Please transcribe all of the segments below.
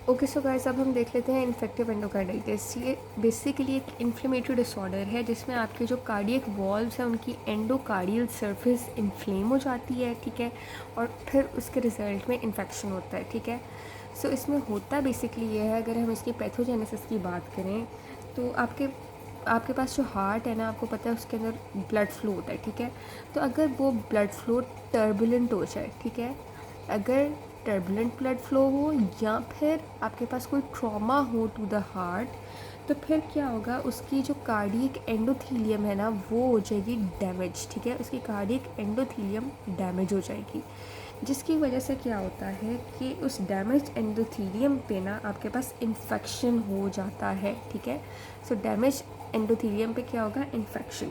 Okay so guys, अब हम देख लेते हैं इन्फेक्टिव एंडोकार्डाइटिस। ये बेसिकली एक इन्फ्लेमेटरी डिसऑर्डर है जिसमें आपके जो कार्डियक वॉल्व्स हैं उनकी एंडोकार्डियल सरफेस इन्फ्लेम हो जाती है, ठीक है, और फिर उसके रिजल्ट में इन्फेक्शन होता है, ठीक है। सो इसमें होता बेसिकली ये है, अगर हम इसकी पैथोजेनेसिस की बात करें तो आपके पास जो हार्ट है ना, आपको पता है उसके अंदर ब्लड फ्लो होता है, ठीक है। तो अगर वो ब्लड फ्लो टर्बुलेंट हो जाए, ठीक है, अगर टर्बुलेंट ब्लड फ्लो हो या फिर आपके पास कोई ट्रॉमा हो टू द हार्ट, तो फिर क्या होगा, उसकी जो कार्डियक एंडोथीलियम है ना वो हो जाएगी डैमेज, ठीक है। उसकी कार्डियक एंडोथीलियम डैमेज हो जाएगी, जिसकी वजह से क्या होता है कि उस डैमेज एंडोथीलियम पे ना आपके पास इन्फेक्शन हो जाता है, ठीक है। सो डैमेज एंडोथीलियम पे क्या होगा, इन्फेक्शन,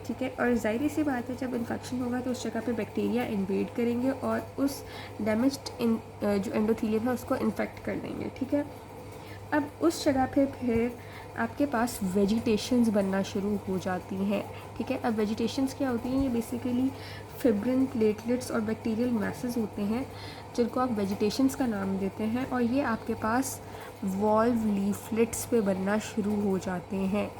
ठीक है। और ज़ाहिर सी बात है, जब इन्फेक्शन होगा तो उस जगह पे बैक्टीरिया इन्वेड करेंगे और उस डैमेज्ड जो एंडोथीलियम है उसको इन्फेक्ट कर देंगे, ठीक है। अब उस जगह पे फिर आपके पास वेजिटेशंस बनना शुरू हो जाती हैं, ठीक है। अब वेजिटेशंस क्या होती हैं, ये बेसिकली फिब्रिन, प्लेटलेट्स और बैक्टीरियल मैसेज होते हैं जिनको आप वेजिटेशंस का नाम देते हैं, और ये आपके पास वॉल्व लीफलेट्स पे बनना शुरू हो जाते हैं,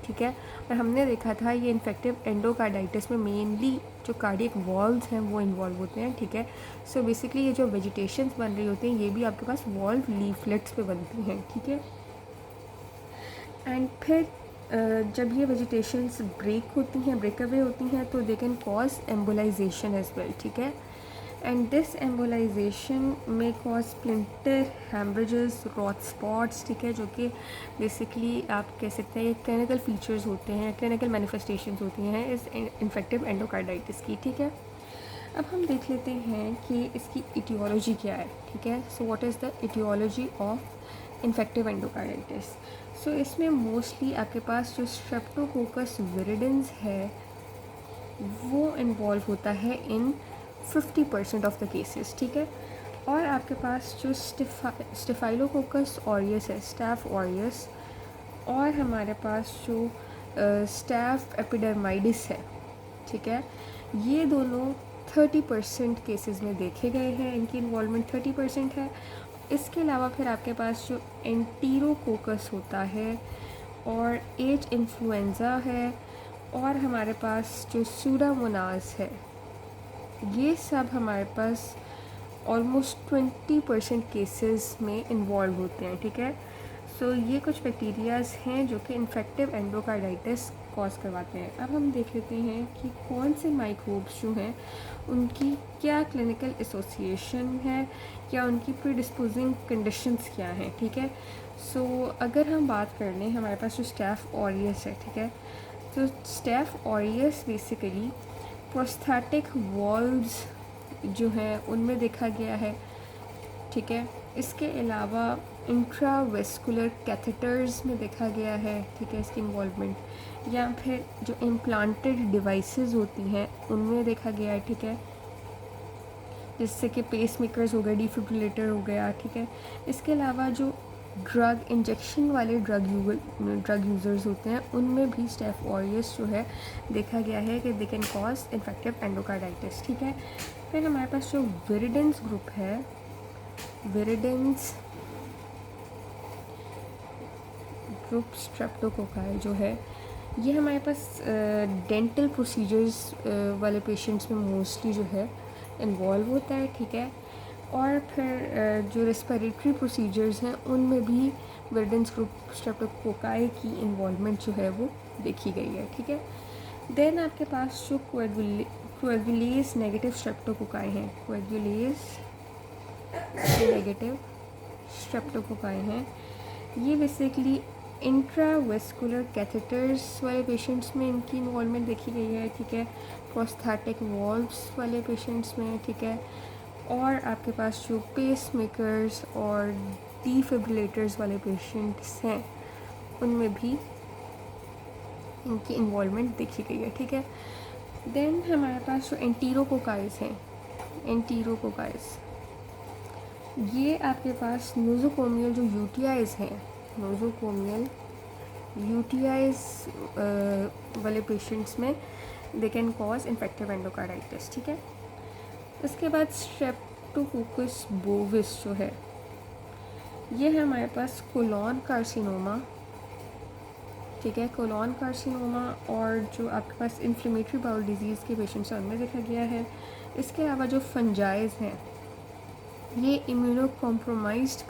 ठीक है। और हमने देखा था ये इन्फेक्टिव एंडोकार्डाइटिस में मेनली जो कार्डियक वॉल्व्स हैं वो इन्वॉल्व होते हैं, ठीक है। सो बेसिकली ये जो वेजिटेशंस बन रही होती हैं ये भी आपके पास वॉल्व लीफलेट्स पे बनती हैं, ठीक है। एंड फिर जब ये वेजिटेशंस ब्रेक होती हैं, ब्रेक अवे होती हैं, तो they can cause embolisation as well, ठीक है। एंड दिस एम्बोलाइजेशन में cause splinter, haemorrhages, Roth spots, ठीक है, जो कि बेसिकली आप कह सकते हैं ये क्लिनिकल फीचर्स होते हैं, क्लिनिकल मैनिफेस्टेशंस होती हैं इस इन्फेक्टिव एंडोकार्डाइटिस की, ठीक है। अब हम देख लेते हैं कि इसकी इटियोलॉजी क्या है, ठीक है। So what is the aetiology of infective endocarditis. So इसमें मोस्टली आपके पास जो स्ट्रेप्टोकोकस विरिडेंस है वो इन्वॉल्व होता है इन 50% ऑफ द केसेस, ठीक है। और आपके पास जो स्टेफाइलोकोकस ऑरियस है, स्टैफ ऑरियस, और हमारे पास जो स्टैफ एपिडर्माइडिस है, ठीक है, ये दोनों 30% केसेस में देखे गए हैं, इनकी इन्वॉल्वमेंट 30% है। इसके अलावा फिर आपके पास जो एंटीरोकोकस होता है और एच इन्फ्लुएंज़ा है और हमारे पास जो सूडामोनास है, ये सब हमारे पास ऑलमोस्ट 20% केसेस में इन्वॉल्व होते हैं, ठीक है। सो ये कुछ बैक्टीरियाज़ हैं जो कि इन्फेक्टिव एंडोकार्डाइटिस कॉज करवाते हैं। अब हम देख लेते हैं कि कौन से माइक्रोब्स जो हैं उनकी क्या क्लिनिकल एसोसिएशन है या उनकी प्रीडिस्पोजिंग कंडीशंस क्या हैं, ठीक है। सो अगर हम बात कर लें, हमारे पास जो स्टैफ ऑरियस है, ठीक है, तो staph aureus basically prosthetic valves जो हैं उनमें देखा गया है, ठीक है। इसके अलावा इंट्रावेस्कुलर कैथेटर्स में देखा गया है, ठीक है, इसकी इन्वॉल्वमेंट, या फिर जो इम्प्लांटेड डिवाइसेस होती हैं उनमें देखा गया है, ठीक है, जिससे कि पेस मेकर्स हो गए, डिफिब्रिलेटर हो गया, ठीक है। इसके अलावा जो ड्रग इंजेक्शन वाले ड्रग यूज़र्स होते हैं उनमें भी स्टेफ ऑरियस जो है देखा गया है कि दे कैन कॉज इन्फेक्टिव एंडोकार्डाइटिस, ठीक है। फिर हमारे पास जो विरिडेंस ग्रुप है, विरिडेंस ग्रुप स्ट्रेप्टोकोकाई जो है, ये हमारे पास डेंटल प्रोसीजर्स वाले पेशेंट्स में मोस्टली जो है इन्वॉल्व होता है, ठीक है। और फिर जो रेस्पिरेटरी प्रोसीजर्स हैं उनमें भी विरिडेंस ग्रुप स्ट्रेप्टोकोकाई की इन्वॉल्वमेंट जो है वो देखी गई है, ठीक है। देन आपके पास जो कोएगुलेज नेगेटिव स्ट्रेप्टोकोकाई हैं, कोएगुलेज नेगेटिव स्ट्रेप्टोकोकाई हैं, ये बेसिकली इंट्रावेस्कुलर कैथेटर्स वाले पेशेंट्स में इनकी इन्वॉल्वमेंट देखी गई है, ठीक है, प्रोस्थेटिक वॉल्व्स वाले पेशेंट्स में, ठीक है, और आपके पास जो पेस मेकर्स और डिफिब्रिलेटर्स वाले पेशेंट्स हैं उनमें भी इनकी इन्वॉल्वमेंट देखी गई है, ठीक है। देन हमारे पास जो एंटीरोकोकाइस हैं, एंटीरोकोकाइस, ये आपके पास नोज़ोकोमियल जो यूटीआईज हैं, नोज़ोकोमियल यूटीआईज वाले पेशेंट्स में दे कैन कॉज इन्फेक्टिव एंडोकार्डाइटिस, ठीक है। उसके बाद स्ट्रेप्टोकोकस बोविस जो है, ये है हमारे पास कोलॉन कार्सिनोमा, ठीक है, कोलॉन कार्सिनोमा, और जो आपके पास इन्फ्लेमेटरी बाउल डिजीज़ के पेशेंट्स हैं उनमें देखा गया है। इसके अलावा जो फंजाइज हैं ये इम्यूनो कॉम्प्रोमाइज्ड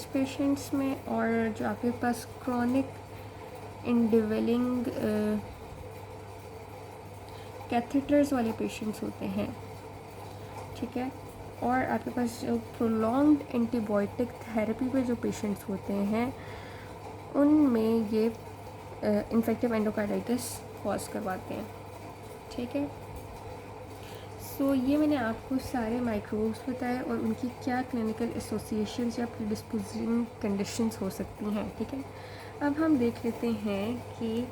पेशेंट्स में और जो आपके पास क्रॉनिक इंडिवेलिंग कैथेटर्स वाले पेशेंट्स होते हैं, ठीक है, और आपके पास जो प्रोलॉन्ग्ड एंटीबायोटिक थेरेपी पे जो पेशेंट्स होते हैं उनमें ये इन्फेक्टिव एंडोकार्डाइटिस कॉज करवाते हैं, ठीक है। सो ये मैंने आपको सारे माइक्रोब्स बताए और उनकी क्या क्लिनिकल एसोसिएशंस या प्रीडिस्पोजिंग कंडीशंस हो सकती हैं, ठीक है। अब हम देख लेते हैं कि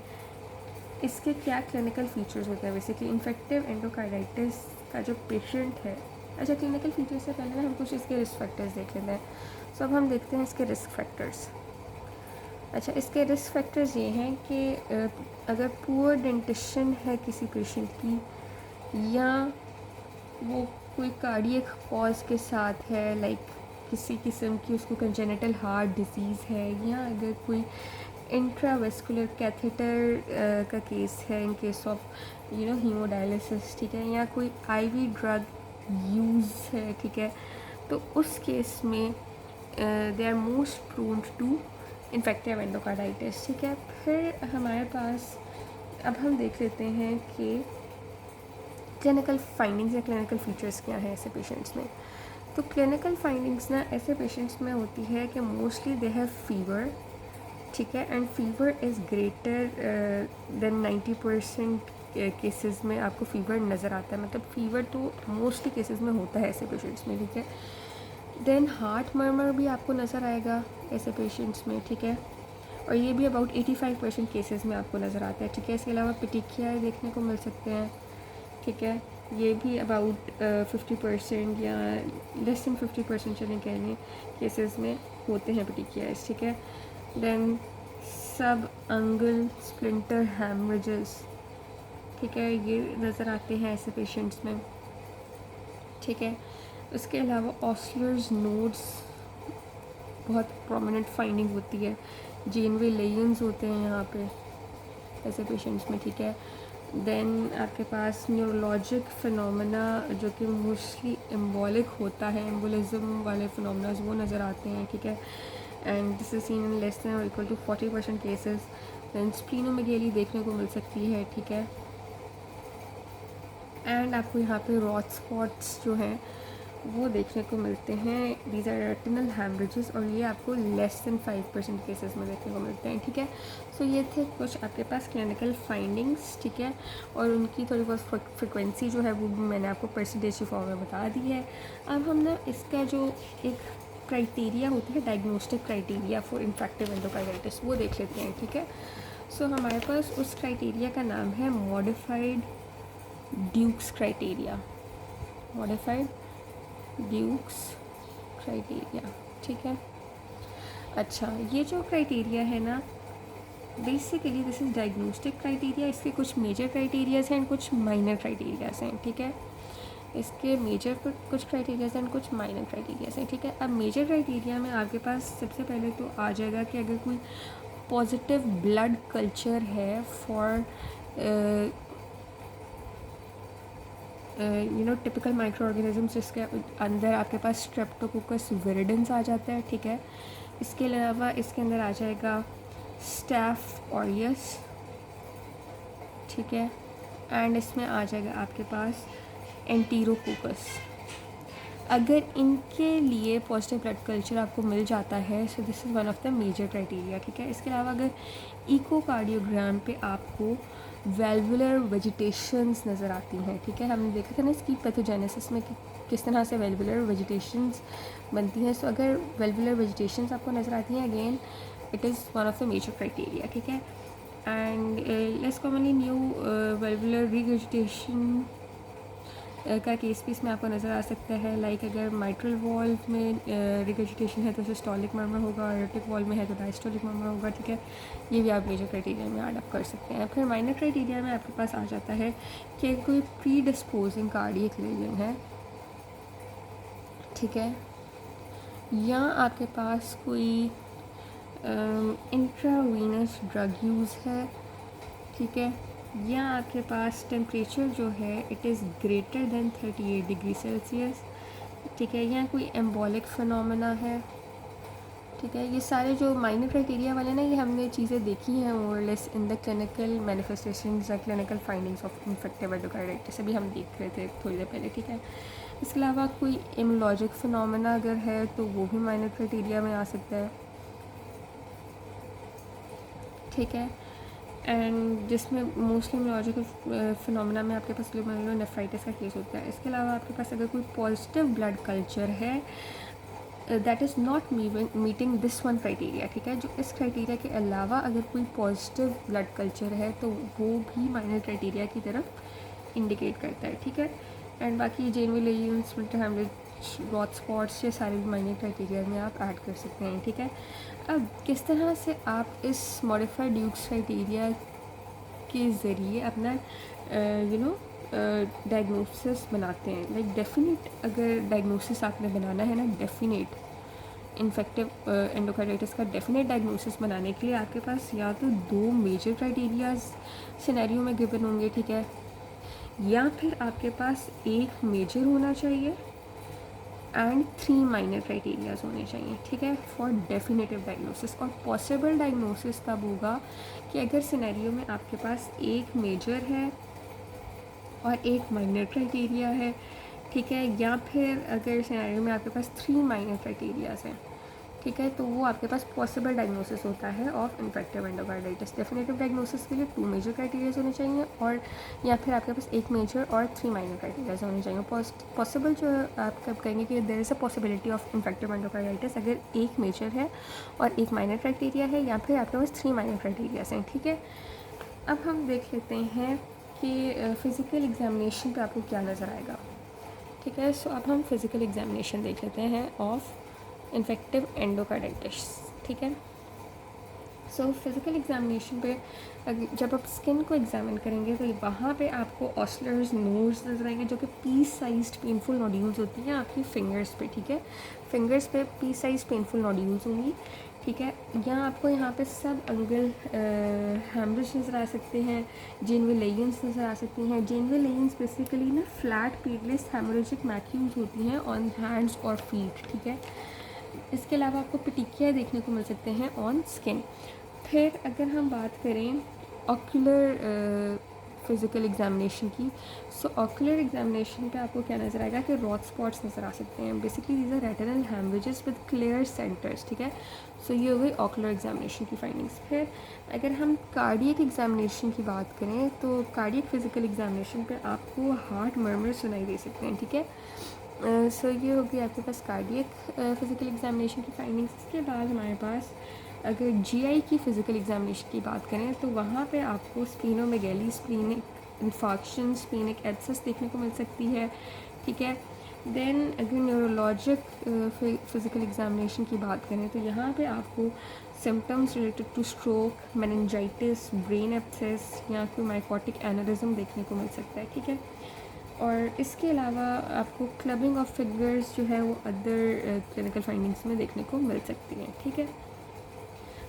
इसके क्या क्लिनिकल फीचर्स होते हैं। बेसिकली इन्फेक्टिव एंडोकार्डाइटिस का जो पेशेंट है, अच्छा क्लिनिकल फीचर्स से पहले ना हम कुछ इसके रिस्क फैक्टर्स देख लेते हैं। सो अब हम देखते हैं इसके रिस्क फैक्टर्स। अच्छा, इसके रिस्क फैक्टर्स ये हैं कि अगर पुअर डेंटिशन है किसी पेशेंट की, या वो कोई कार्डियक कॉज के साथ है, लाइक किसी किस्म की उसको कंजेनिटल हार्ट डिजीज़ है, या अगर कोई इंट्रावेस्कुलर कैथेटर का केस है इन केस ऑफ हीमोडायलिसिस, ठीक है, या कोई आईवी ड्रग यूज़ है, ठीक है, तो उस केस में they are most prone to infective endocarditis, ठीक है। फिर हमारे पास अब हम देख लेते हैं कि क्लिनिकल फाइंडिंग्स या क्लिनिकल फीचर्स क्या हैं ऐसे पेशेंट्स में। तो क्लिनिकल फाइंडिंग्स ना ऐसे पेशेंट्स में होती है कि मोस्टली दे हैव फीवर, ठीक है, and fever is greater than 90% cases में आपको फीवर नज़र आता है, मतलब फीवर तो मोस्टली केसेस में होता है ऐसे पेशेंट्स में, ठीक है। देन हार्ट मर्मर भी आपको नज़र आएगा ऐसे पेशेंट्स में, ठीक है, और ये भी अबाउट 85% केसेस में आपको नज़र आता है, ठीक है। इसके अलावा पिटिकिया देखने को मिल सकते हैं, ठीक है, ये भी अबाउट 50% या लेस दैन 50% चलें कह लें केसेस में होते हैं पिटिकियाज, ठीक है। देन सब अंगल स्प्लिंटर हैमरेजेस, ठीक है, ये नज़र आते हैं ऐसे पेशेंट्स में, ठीक है। उसके अलावा ऑस्लर्स नोड्स बहुत प्रोमिनेंट फाइंडिंग होती है, जेनवे लेयंस होते हैं यहाँ पे ऐसे पेशेंट्स में, ठीक है। देन आपके पास न्यूरोलॉजिक फिनोमेना जो कि मोस्टली एम्बोलिक होता है, एम्बोलिज्म वाले फिनोमेना वो नज़र आते हैं, ठीक है, and this is seen in less than और इक्वल टू 40% केसेस। देन स्प्लीनोमेगेली देखने को मिल सकती है, ठीक है, एंड आपको यहाँ पे रॉट स्पॉट्स जो हैं वो देखने को मिलते हैं, दीज आर रेटिनल हैमरेजेस, और ये आपको लेस देन 5% केसेस में देखने को मिलते हैं, ठीक है। सो ये थे कुछ आपके पास क्लिनिकल फाइंडिंग्स, ठीक है, और उनकी थोड़ी बहुत फ्रिक्वेंसी जो है वो भी मैंने आपको परसेंटेज की फॉर्म में बता दी है। अब हम ना इसका जो एक क्राइटेरिया होता है, diagnostic criteria for infective endocarditis, वो देख लेते हैं, ठीक है। सो हमारे पास उस क्राइटेरिया का नाम है modified Duke's criteria, modified Duke's criteria, ठीक है। अच्छा, ये जो क्राइटेरिया है ना, basically this is diagnostic criteria. इसके कुछ मेजर क्राइटेरियाज हैं एंड कुछ माइनर क्राइटेरियाज हैं, ठीक है। इसके मेजर कुछ क्राइटेरियाज हैं, कुछ माइनर क्राइटेरियाज हैं, ठीक है। अब मेजर क्राइटेरिया में आपके पास सबसे पहले तो आ जाएगा कि अगर कोई पॉजिटिव ब्लड कल्चर है फॉर टिपिकल माइक्रो ऑर्गेनिज्म, जिसके अंदर आपके पास स्ट्रेप्टोकोकस विरिडेंस आ जाता है, ठीक है। इसके अलावा इसके अंदर आ जाएगा स्टैफ ऑरियस, ठीक है, एंड इसमें आ जाएगा आपके पास एंटीरोकोकस। अगर इनके लिए पॉजिटिव ब्लड कल्चर आपको मिल जाता है, so this is one of the major criteria, ठीक है। इसके अलावा अगर इकोकार्डियोग्राम पे आपको वेल्वुलर वेजिटेशंस नज़र आती हैं, ठीक है, हमने देखा था ना इसकी पैथोजेनेसिस में कि किस तरह से वेल्वुलर वेजिटेशंस बनती हैं। सो अगर वेल्वुलर वेजिटेशंस आपको नज़र आती हैं, again it is one of the major criteria, ठीक है। And less commonly new valvular regurgitation का केस भी इसमें आपको नज़र आ सकता है, लाइक अगर माइट्रल वॉल्व में रिगर्जिटेशन है तो सिस्टोलिक मर्मर होगा, एरोटिक वॉल्व में है तो डायस्टोलिक मर्मर होगा, ठीक है। ये भी आप मेजर क्राइटेरिया में ऐड अप कर सकते हैं। फिर माइनर क्राइटेरिया में आपके पास आ जाता है कि कोई प्री डिस्पोजिंग कार्डियक लीजन है, ठीक है, या आपके पास कोई इंट्रावीनस ड्रग यूज़ है, ठीक है, या आपके पास टेम्परेचर जो है it is greater than 38 degree Celsius, ठीक है, या कोई एम्बॉलिक फिनोमेना है, ठीक है। ये सारे जो माइनर क्राइटेरिया वाले ना, ये हमने चीज़ें देखी हैं more less in the clinical manifestations या clinical findings of infective endocarditis, अभी हम देख रहे थे थोड़ी देर पहले, ठीक है। इसके अलावा कोई इम्यूनोलॉजिक फिनोमेना अगर है तो वो भी माइनर क्राइटेरिया में आ सकता है, ठीक है। एंड जिसमें मोस्टली इम्यूनोलॉजिकल फिनोमेना में आपके पास ग्लोमेरुलोनेफ्राइटिस का केस होता है। इसके अलावा आपके पास अगर कोई पॉजिटिव ब्लड कल्चर है that is not meeting this one criteria, ठीक है, जो इस क्राइटेरिया के अलावा अगर कोई पॉजिटिव ब्लड कल्चर है तो वो भी माइनर क्राइटेरिया की तरफ इंडिकेट करता है, ठीक है। एंड बाकी Janeway lesions, splinter haemorrhage, Roth spots, ये सारे भी माइनर क्राइटेरिया में आप ऐड कर सकते हैं, ठीक है। अब किस तरह से आप इस मॉडिफाइड ड्यूक्स क्राइटेरिया के ज़रिए अपना डायग्नोसिस बनाते हैं, लाइक डेफिनेट अगर डायग्नोसिस आपने बनाना है ना, डेफिनेट इन्फेक्टिव एंडोकार्डाइटिस का डेफिनेट डायग्नोसिस बनाने के लिए आपके पास या तो 2 मेजर क्राइटेरियाज सिनेरियो में गिवन होंगे, ठीक है, या फिर आपके पास एक मेजर होना चाहिए एंड 3 माइनर क्राइटेरियाज होने चाहिए, ठीक है, फॉर डेफिनेटिव डायग्नोसिस। और पॉसिबल डायग्नोसिस तब होगा कि अगर सिनेरियो में आपके पास एक मेजर है और एक माइनर क्राइटेरिया है, ठीक है, या फिर अगर सिनेरियो में आपके पास 3 माइनर क्राइटेरियाज हैं, ठीक है, तो वो आपके पास पॉसिबल डायग्नोसिस होता है of infective endocarditis. Definitive diagnosis के लिए 2 मेजर क्राइटेरियाज होने चाहिए और या फिर आपके पास एक मेजर और 3 माइनर क्राइटेरियाज होने चाहिए। पॉसिबल जो आप कब कहेंगे कि there is a possibility of infective endocarditis अगर एक मेजर है और एक माइनर क्राइटेरिया है या फिर आपके पास 3 माइनर क्राइटेरियाज हैं, ठीक है। अब हम देख लेते हैं कि फ़िज़िकल एग्जामिनेशन पे आपको क्या नज़र आएगा, ठीक है। सो अब हम फिज़िकल एग्जामिनेशन देख लेते हैं ऑफ इन्फेक्टिव एंडोकार्डाइटिस, ठीक है। सो फिज़िकल एग्जामिनेशन पे जब आप स्किन को एग्जामिन करेंगे तो वहाँ पे आपको ऑस्लर्स नोड्स नजर आएंगे जो कि पीस साइज्ड पेनफुल नोड्यूल्स होती हैं आपकी फिंगर्स पे, ठीक है, फिंगर्स पे पीस साइज पेनफुल नोड्यूल्स होंगी, ठीक है। यहाँ आपको यहाँ पे सब अंगल हैमरेज नज़र आ सकते हैं, जेनवी लेजेंस नज़र आ सकती हैं। जेनवी लेजेंस बेसिकली ना फ्लैट पेडलेस हेमोरेजिक मैक्यूल्स होती हैं ऑन हैंड्स और फीट, ठीक है। इसके अलावा आपको पिटिकिया देखने को मिल सकते हैं ऑन स्किन। फिर अगर हम बात करें ऑक्यूलर फिज़िकल एग्जामिनेशन की, सो ऑक्यूलर एग्जामिनेशन पे आपको क्या नज़र आएगा कि रॉट स्पॉट्स नज़र आ सकते हैं। Basically these are retinal haemorrhages with clear centres, ठीक है। सो ये हो गई ऑक्यूलर एग्जामिनेशन की फाइंडिंग्स। फिर अगर हम कार्डियक एग्जामिनेशन की बात करें तो कार्डियक फिज़िकल एग्जामिनेशन पे आपको हार्ट मर्मर सुनाई दे सकते हैं, ठीक है। सो ये हो गई आपके पास कार्डियक फिज़िकल एग्जामिनेशन की फाइंडिंग्स। इसके बाद हमारे पास अगर जीआई की फ़िज़िकल एग्जामिनेशन की बात करें तो वहाँ पे आपको स्प्लीनोमेगेली, स्प्लीनिक इन्फाक्शन, स्प्लीनिक एब्सेस देखने को मिल सकती है, ठीक है। देन अगर न्यूरोलॉजिक फ़िज़िकल एग्जामिनेशन की बात करें तो यहाँ पे आपको symptoms related two stroke, meningitis, brain abscess या कोई माइकोटिक एनेरिज्म देखने को मिल सकता है, ठीक है। और इसके अलावा आपको क्लबिंग ऑफ फिंगर्स जो है वो अदर क्लिनिकल फाइंडिंग्स में देखने को मिल सकती हैं, ठीक है।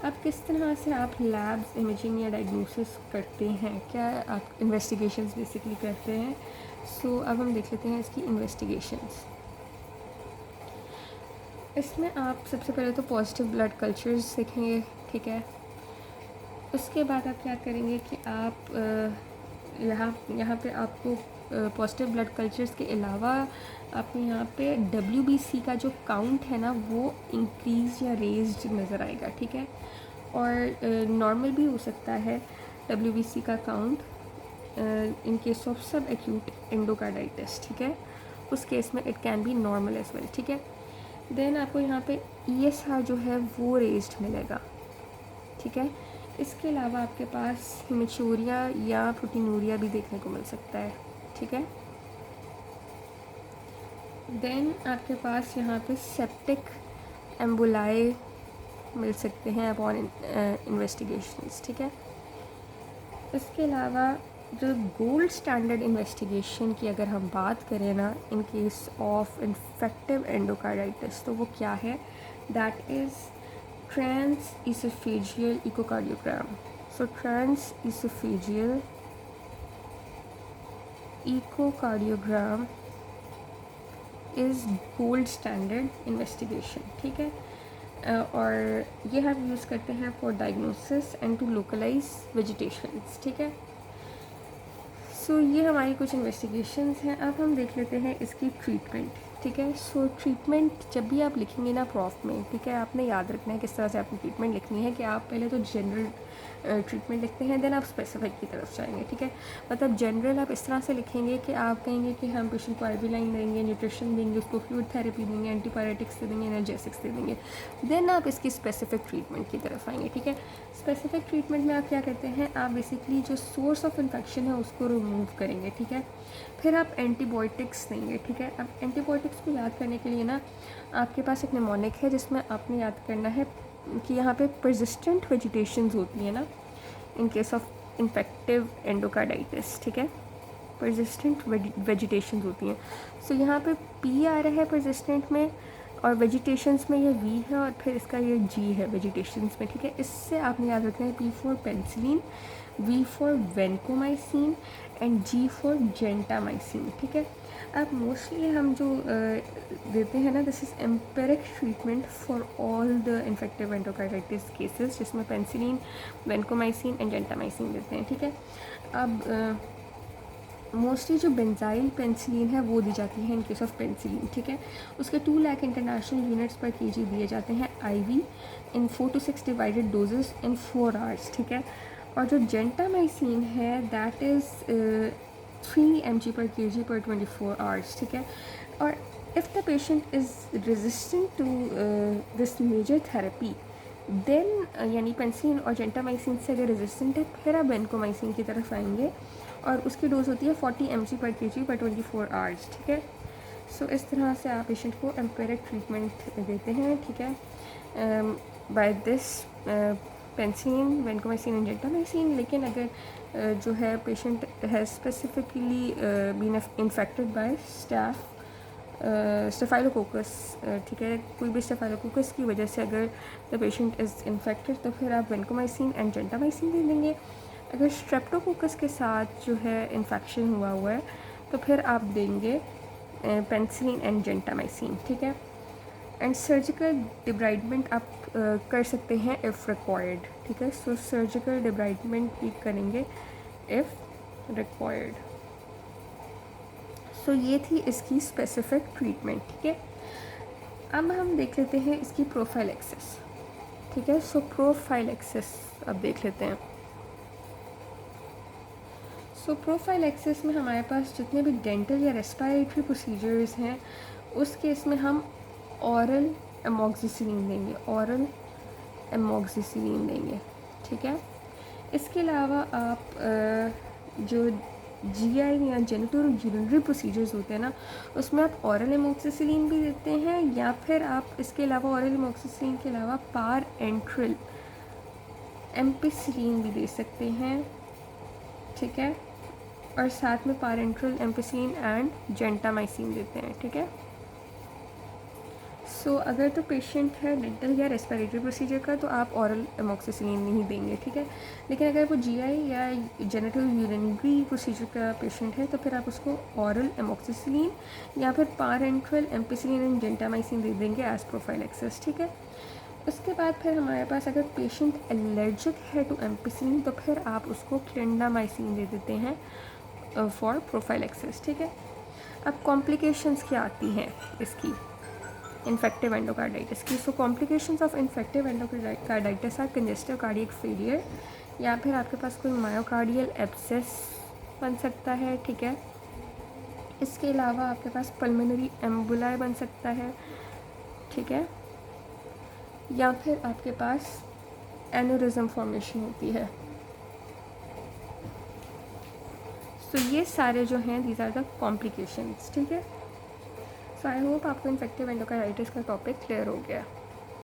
अब किस तरह से आप लैब्स इमेजिंग या डायग्नोसिस करते हैं, क्या आप इन्वेस्टिगेशंस बेसिकली करते हैं। सो अब हम देख लेते हैं इसकी इन्वेस्टिगेशंस। इसमें आप सबसे पहले तो पॉजिटिव ब्लड कल्चर्स देखेंगे, ठीक है। उसके बाद आप क्या करेंगे कि आप यहाँ पे आपको पॉजिटिव ब्लड कल्चर्स के अलावा आपको यहाँ पे WBC का जो काउंट है ना वो इंक्रीज या रेज्ड नज़र आएगा, ठीक है। और नॉर्मल भी हो सकता है WBC का count in case of sub acute endocarditis, ठीक है, उस केस में it can be normal as well, ठीक है। देन आपको यहाँ पे ESR जो है वो रेज्ड मिलेगा, ठीक है। इसके अलावा आपके पास हिमेचूरिया या प्रोटीनूरिया भी देखने को मिल सकता है, ठीक है। देन आपके पास यहाँ पे सेप्टिक एम्बुलाई मिल सकते हैं अपॉन इन्वेस्टिगेशंस, ठीक है। इसके अलावा जो गोल्ड स्टैंडर्ड इन्वेस्टिगेशन की अगर हम बात करें ना in case of infective endocarditis, तो वो क्या है, that is trans oesophageal echocardiogram. So trans oesophageal echocardiogram is gold standard investigation, ठीक है। और ये हम यूज़ करते हैं for diagnosis and to localise vegetations, ठीक है। सो ये हमारी कुछ इन्वेस्टिगेशंस हैं। अब हम देख लेते हैं इसकी ट्रीटमेंट, ठीक है। सो ट्रीटमेंट जब भी आप लिखेंगे ना प्रॉफ में, ठीक है, आपने याद रखना है किस तरह से आपने ट्रीटमेंट लिखनी है कि आप पहले तो जनरल ट्रीटमेंट लिखते हैं, देन आप स्पेसिफिक की तरफ जाएंगे, ठीक है। मतलब जनरल आप इस तरह से लिखेंगे कि आप कहेंगे कि हम पेशेंट को IV लाइन देंगे, न्यूट्रिशन देंगे, उसको फ्लूइड थेरेपी देंगे, एंटीबायोटिक्स दे देंगे, एनाल्जेसिक्स दे देंगे, देन आप इसकी स्पेसिफिक ट्रीटमेंट की तरफ आएंगे, ठीक है। स्पेसिफिक ट्रीटमेंट में आप क्या करते हैं, आप बेसिकली जो सोर्स ऑफ इन्फेक्शन है उसको रिमूव करेंगे, ठीक है। फिर आप एंटीबायोटिक्स देंगे, ठीक है। अब एंटीबायोटिक्स को याद करने के लिए ना आपके पास एक निमोनिक है जिसमें आपने याद करना है कि यहाँ पे परसिस्टेंट वेजिटेशंस होती है ना in case of infective endocarditis, ठीक है। परसिस्टेंट वेजिटेशंस होती हैं। सो यहाँ पे P आ रहा है परसिस्टेंट में और वेजिटेशंस में ये V है और फिर इसका ये G है वेजिटेशंस में, ठीक है। इससे आपने याद रखना है P for penicillin, V for vancomycin and G for gentamicin, ठीक है। अब मोस्टली हम जो देते हैं ना, this is empiric treatment for all the infective endocarditis cases, जिसमें पेंसिलिन, वेनकोमाइसिन एंड जेंटामाइसिन देते हैं, ठीक है। अब मोस्टली जो बेंजाइल पेंसिलिन है वो दी जाती है इन केस ऑफ पेंसिलिन, ठीक है। उसके 2 लाख इंटरनेशनल यूनिट्स पर kg दिए जाते हैं IV in 4 to 6 divided doses in 4 hours, ठीक है। और जो जेंटामाइसिन है that is 3 mg per kg per 24 hours, ठीक है। और if the patient is resistant to this major therapy then यानी पेंसिलिन और जेंटामाइसिन से अगर रेजिस्टेंट है फिर आप वेनकोमाइसिन की तरफ आएंगे और उसकी डोज होती है 40 mg per kg पर 24 आवर्स, ठीक है। सो इस तरह से आप पेशेंट को एम्पेरिक ट्रीटमेंट देते हैं, ठीक है, by this penicillin, vancomycin and gentamicin. लेकिन अगर जो है patient has specifically been infected by staphylococcus, ठीक है, कोई भी स्टेफाइलोकोकस की वजह से अगर द पेशेंट इज़ इन्फेक्टेड तो फिर आप वेनकोमाइसिन एंड जेंटामाइसिन दे देंगे। अगर स्ट्रेप्टोकोकस के साथ जो है इन्फेक्शन हुआ है तो फिर आप देंगे पेंसिलिन एंड जेंटामाइसिन, ठीक है। एंड सर्जिकल डिब्राइडमेंट आप कर सकते हैं इफ़ रिक्वायर्ड, ठीक है। सो सर्जिकल डिब्राइडमेंट भी करेंगे इफ़ रिक्वायर्ड। सो ये थी इसकी स्पेसिफिक ट्रीटमेंट, ठीक है। अब हम देख लेते हैं इसकी प्रोफाइलैक्सिस, ठीक है। सो प्रोफाइलैक्सिस अब देख लेते हैं। सो प्रोफाइलैक्सिस में हमारे पास जितने भी डेंटल या रेस्पिरेटरी प्रोसीजर्स हैं उस केस में हम ऑरल एमोक्सिसिलिन देंगे, ऑरल एमोक्सिसिलिन देंगे, ठीक है। इसके अलावा आप जो GI या जेनिटल यूरिनरी प्रोसीजर्स होते हैं ना उसमें आप ऑरल एमोक्सिसिलिन भी देते हैं या फिर आप इसके अलावा ऑरल एमोक्सिसिलिन के अलावा पार एंट्रल एम्पिसिलिन भी दे सकते हैं, ठीक है। और साथ में पारेंट्रल एम्पिसिलिन एंड जेंटामाइसिन देते हैं, ठीक है। सो अगर तो पेशेंट है डेंटल या रेस्पिरेटरी प्रोसीजर का तो आप ऑरल एमोक्सिसिलिन नहीं देंगे, ठीक है। लेकिन अगर वो GI या जेनिटल यूरिनरी प्रोसीजर का पेशेंट है तो फिर आप उसको ऑरल एमोक्सिसिलिन या फिर पारेंट्रल एम्पिसिलिन एंड जेंटामाइसिन दे देंगे एज प्रोफाइलैक्सिस, ठीक है। उसके बाद फिर हमारे पास अगर पेशेंट एलर्जिक है टू एम्पिसिलिन तो फिर आप उसको क्लिंडामाइसिन दे देते हैं फॉर प्रोफाइलैक्सिस, ठीक है। अब कॉम्प्लिकेशंस क्या आती हैं इसकी इन्फेक्टिव एंडोकार्डाइटिस की। So complications of infective endocarditis are congestive cardiac failure या फिर आपके पास कोई मायोकार्डियल एब्सेस बन सकता है, ठीक है। इसके अलावा आपके पास पल्मोनरी एम्बुलाई बन सकता है, ठीक है, या फिर आपके पास एन्यूरिज्म फॉर्मेशन होती है। सो ये सारे जो हैं दीज आर द कॉम्प्लिकेशंस, ठीक है। सो आई होप आपको इन्फेक्टिव एंडोकार्डाइटिस का टॉपिक क्लियर हो गया।